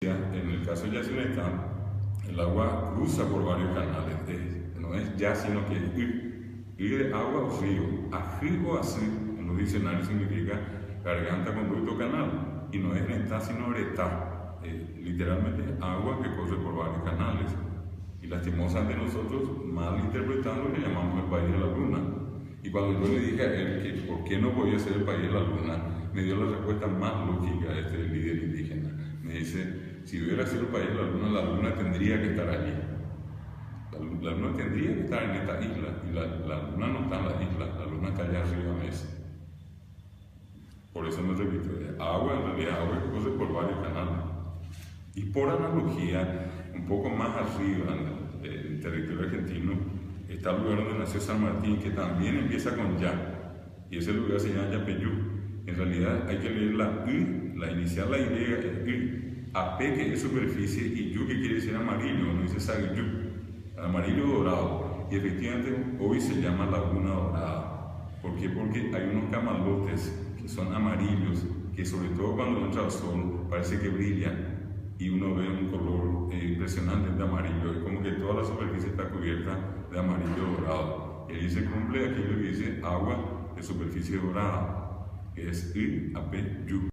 En el caso de Yacyretá, el agua cruza por varios canales, no es ya, sino que es ir de agua o río, ají o así, en los diccionarios significa garganta, conducto, canal, y no es netá, sino retá, literalmente agua que corre por varios canales. Y lastimosamente nosotros, mal interpretando, le llamamos el país de la luna. Y cuando yo le dije a él que por qué no podía ser el país de la luna, me dio la respuesta más lógica a este líder indígena. Me dice, si hubiera sido el país de la luna tendría que estar allí. La luna tendría que estar en esta isla, y la luna no está en la isla, la luna está allá arriba a veces. Por eso me repito, agua en realidad agua que corre por varios canales. Y por analogía, un poco más arriba en el territorio argentino, está el lugar donde nació San Martín, que también empieza con Ya, y ese lugar se llama Yapeyú. En realidad hay que leer la Y, la inicial, la Y es Y, AP que es superficie, y Yu que quiere decir amarillo, no dice Sagyu, amarillo dorado, y efectivamente hoy se llama Laguna Dorada. ¿Por qué? Porque hay unos camalotes que son amarillos, que sobre todo cuando entra el sol parece que brillan, y uno ve un color impresionante de amarillo, es como que toda la superficie está cubierta de amarillo dorado. Y ahí se cumple aquello que dice agua de superficie dorada, que es I, AP, Yu.